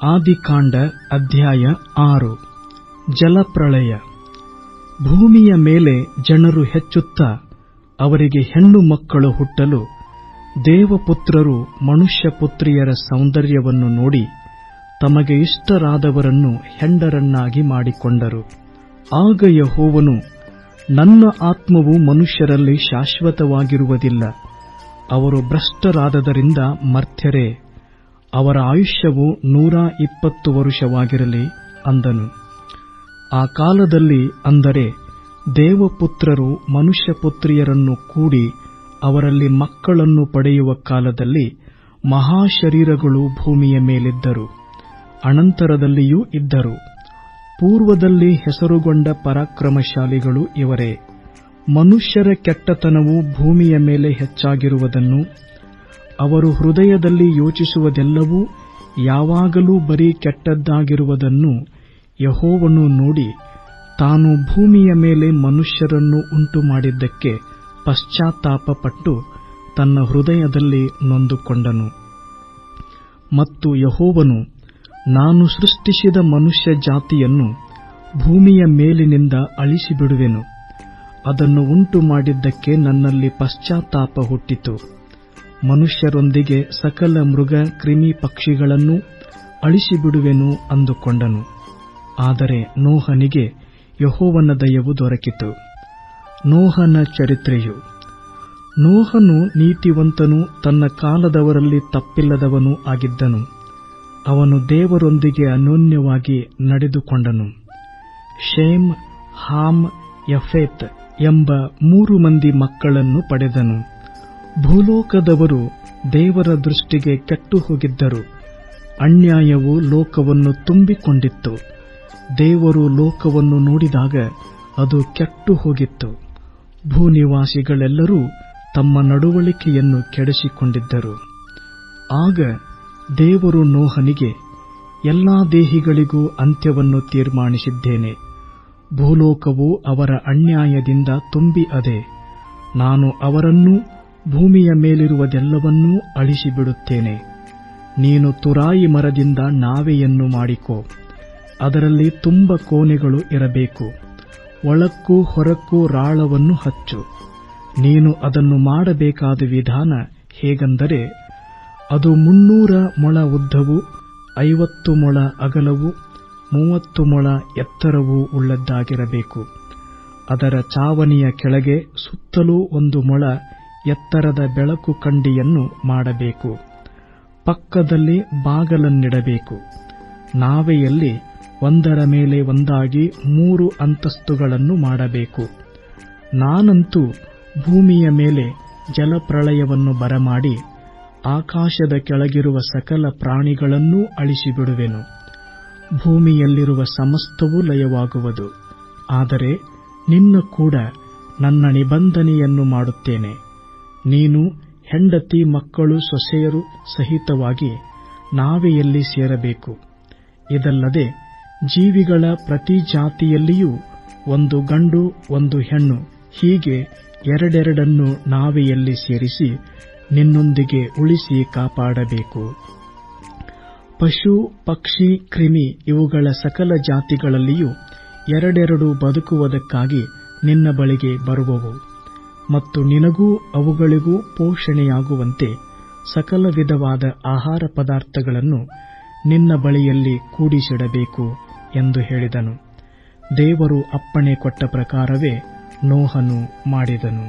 ಆದಿಕಾಂಡ ಅಧ್ಯಾಯ 6. ಜಲಪ್ರಳಯ. ಭೂಮಿಯ ಮೇಲೆ ಜನರು ಹೆಚ್ಚುತ್ತಾ ಅವರಿಗೆ ಹೆಣ್ಣು ಮಕ್ಕಳು ಹುಟ್ಟಲು ದೇವಪುತ್ರರು ಮನುಷ್ಯಪುತ್ರಿಯರ ಸೌಂದರ್ಯವನ್ನು ನೋಡಿ ತಮಗೆ ಇಷ್ಟರಾದವರನ್ನು ಹೆಂಡರನ್ನಾಗಿ ಮಾಡಿಕೊಂಡರು. ಆಗ ಯೆಹೋವನು, ನನ್ನ ಆತ್ಮವು ಮನುಷ್ಯರಲ್ಲಿ ಶಾಶ್ವತವಾಗಿರುವುದಿಲ್ಲ, ಅವರು ಭ್ರಷ್ಟರಾದದರಿಂದ ಮರ್ತ್ಯರೇ, ಅವರ ಆಯುಷ್ಯವು 120 ವರುಷವಾಗಿರಲಿ ಅಂದನು. ಆ ಕಾಲದಲ್ಲಿ, ಅಂದರೆ ದೇವಪುತ್ರರು ಮನುಷ್ಯಪುತ್ರಿಯರನ್ನು ಕೂಡಿ ಅವರಲ್ಲಿ ಮಕ್ಕಳನ್ನು ಪಡೆಯುವ ಕಾಲದಲ್ಲಿ, ಮಹಾಶರೀರಗಳು ಭೂಮಿಯ ಮೇಲಿದ್ದರು, ಅನಂತರದಲ್ಲಿಯೂ ಇದ್ದರು. ಪೂರ್ವದಲ್ಲಿ ಹೆಸರುಗೊಂಡ ಪರಾಕ್ರಮಶಾಲಿಗಳು ಇವರೇ. ಮನುಷ್ಯರ ಕೆಟ್ಟತನವು ಭೂಮಿಯ ಮೇಲೆ ಹೆಚ್ಚಾಗಿರುವುದನ್ನು, ಅವರು ಹೃದಯದಲ್ಲಿ ಯೋಚಿಸುವುದೆಲ್ಲವೂ ಯಾವಾಗಲೂ ಬರೀ ಕೆಟ್ಟದ್ದಾಗಿರುವುದನ್ನು ಯೆಹೋವನು ನೋಡಿ, ತಾನು ಭೂಮಿಯ ಮೇಲೆ ಮನುಷ್ಯರನ್ನು ಉಂಟುಮಾಡಿದ್ದಕ್ಕೆ ಪಶ್ಚಾತ್ತಾಪಪಟ್ಟು ತನ್ನ ಹೃದಯದಲ್ಲಿ ನೊಂದುಕೊಂಡನು. ಮತ್ತು ಯೆಹೋವನು, ನಾನು ಸೃಷ್ಟಿಸಿದ ಮನುಷ್ಯ ಜಾತಿಯನ್ನು ಭೂಮಿಯ ಮೇಲಿನಿಂದ ಅಳಿಸಿಬಿಡುವೆನು, ಅದನ್ನು ಉಂಟುಮಾಡಿದ್ದಕ್ಕೆ ನನ್ನಲ್ಲಿ ಪಶ್ಚಾತ್ತಾಪ ಹುಟ್ಟಿತು. ಮನುಷ್ಯರೊಂದಿಗೆ ಸಕಲ ಮೃಗ ಕ್ರಿಮಿ ಪಕ್ಷಿಗಳನ್ನೂ ಅಳಿಸಿಬಿಡುವೆನು ಅಂದುಕೊಂಡನು. ಆದರೆ ನೋಹನಿಗೆ ಯೆಹೋವನ ದಯವು ದೊರಕಿತು. ನೋಹನ ಚರಿತ್ರೆಯು. ನೋಹನು ನೀತಿವಂತನೂ ತನ್ನ ಕಾಲದವರಲ್ಲಿ ತಪ್ಪಿಲ್ಲದವನೂ ಆಗಿದ್ದನು. ಅವನು ದೇವರೊಂದಿಗೆ ಅನ್ಯೋನ್ಯವಾಗಿ ನಡೆದುಕೊಂಡನು. ಶೇಮ್, ಹಾಮ್, ಯಫೇತ್ ಎಂಬ 3 ಮಂದಿ ಮಕ್ಕಳನ್ನು ಪಡೆದನು. ಭೂಲೋಕದವರು ದೇವರ ದೃಷ್ಟಿಗೆ ಕೆಟ್ಟು ಹೋಗಿದ್ದರು. ಅನ್ಯಾಯವು ಲೋಕವನ್ನು ತುಂಬಿಕೊಂಡಿತ್ತು. ದೇವರು ಲೋಕವನ್ನು ನೋಡಿದಾಗ ಅದು ಕೆಟ್ಟು ಹೋಗಿತ್ತು. ಭೂನಿವಾಸಿಗಳೆಲ್ಲರೂ ತಮ್ಮ ನಡವಳಿಕೆಯನ್ನು ಕೆಡಿಸಿಕೊಂಡಿದ್ದರು. ಆಗ ದೇವರು ನೋಹನಿಗೆ, ಎಲ್ಲಾ ದೇಹಿಗಳಿಗೂ ಅಂತ್ಯವನ್ನು ತೀರ್ಮಾನಿಸಿದ್ದೇನೆ. ಭೂಲೋಕವು ಅವರ ಅನ್ಯಾಯದಿಂದ ತುಂಬಿ ಅದೆ. ನಾನು ಅವರನ್ನೂ ಭೂಮಿಯ ಮೇಲಿರುವುದೆಲ್ಲವನ್ನೂ ಅಳಿಸಿಬಿಡುತ್ತೇನೆ. ನೀನು ತುರಾಯಿ ಮರದಿಂದ ನಾವೆಯನ್ನು ಮಾಡಿಕೋ. ಅದರಲ್ಲಿ ತುಂಬ ಕೋಣೆಗಳು ಇರಬೇಕು. ಒಳಕ್ಕೂ ಹೊರಕ್ಕೂ ರಾಳವನ್ನು ಹಚ್ಚು. ನೀನು ಅದನ್ನು ಮಾಡಬೇಕಾದ ವಿಧಾನ ಹೇಗೆಂದರೆ, ಅದು 300 ಮೊಳ ಉದ್ದವೂ 50 ಮೊಳ ಅಗಲವೂ 30 ಮೊಳ ಎತ್ತರವೂ ಉಳ್ಳದ್ದಾಗಿರಬೇಕು. ಅದರ ಚಾವಣಿಯ ಕೆಳಗೆ ಸುತ್ತಲೂ 1 ಮೊಳ ಎತ್ತರದ ಬೆಳಕು ಕಂಡಿಯನ್ನು ಮಾಡಬೇಕು. ಪಕ್ಕದಲ್ಲಿ ಬಾಗಲನ್ನಿಡಬೇಕು. ನಾವೆಯಲ್ಲಿ ಒಂದರ ಮೇಲೆ ಒಂದಾಗಿ 3 ಅಂತಸ್ತುಗಳನ್ನು ಮಾಡಬೇಕು. ನಾನಂತೂ ಭೂಮಿಯ ಮೇಲೆ ಜಲಪ್ರಳಯವನ್ನು ಬರಮಾಡಿ ಆಕಾಶದ ಕೆಳಗಿರುವ ಸಕಲ ಪ್ರಾಣಿಗಳನ್ನೂ ಅಳಿಸಿಬಿಡುವೆನು. ಭೂಮಿಯಲ್ಲಿರುವ ಸಮಸ್ತವೂ ಲಯವಾಗುವುದು. ಆದರೆ ನಿನ್ನ ಕೂಡ ನನ್ನ ನಿಬಂಧನೆಯನ್ನು ಮಾಡುತ್ತೇನೆ. ನೀನು, ಹೆಂಡತಿ, ಮಕ್ಕಳು, ಸೊಸೆಯರು ಸಹಿತವಾಗಿ ನಾವೆಯಲ್ಲಿ ಸೇರಬೇಕು. ಇದಲ್ಲದೆ ಜೀವಿಗಳ ಪ್ರತಿ ಜಾತಿಯಲ್ಲಿಯೂ 1 ಗಂಡು 1 ಹೆಣ್ಣು, ಹೀಗೆ 2 ನಾವೆಯಲ್ಲಿ ಸೇರಿಸಿ ನಿನ್ನೊಂದಿಗೆ ಉಳಿಸಿ ಕಾಪಾಡಬೇಕು. ಪಶು, ಪಕ್ಷಿ, ಕ್ರಿಮಿ ಇವುಗಳ ಸಕಲ ಜಾತಿಗಳಲ್ಲಿಯೂ 2 ಬದುಕುವುದಕ್ಕಾಗಿ ನಿನ್ನ ಬಳಿಗೆ ಬರುವವು. ಮತ್ತು ನಿನಗೂ ಅವುಗಳಿಗೂ ಪೋಷಣೆಯಾಗುವಂತೆ ಸಕಲ ವಿಧವಾದ ಆಹಾರ ಪದಾರ್ಥಗಳನ್ನು ನಿನ್ನ ಬಳಿಯಲ್ಲಿ ಕೂಡಿಸಿಡಬೇಕು ಎಂದು ಹೇಳಿದನು. ದೇವರು ಅಪ್ಪಣೆ ಕೊಟ್ಟ ಪ್ರಕಾರವೇ ನೋಹನು ಮಾಡಿದನು.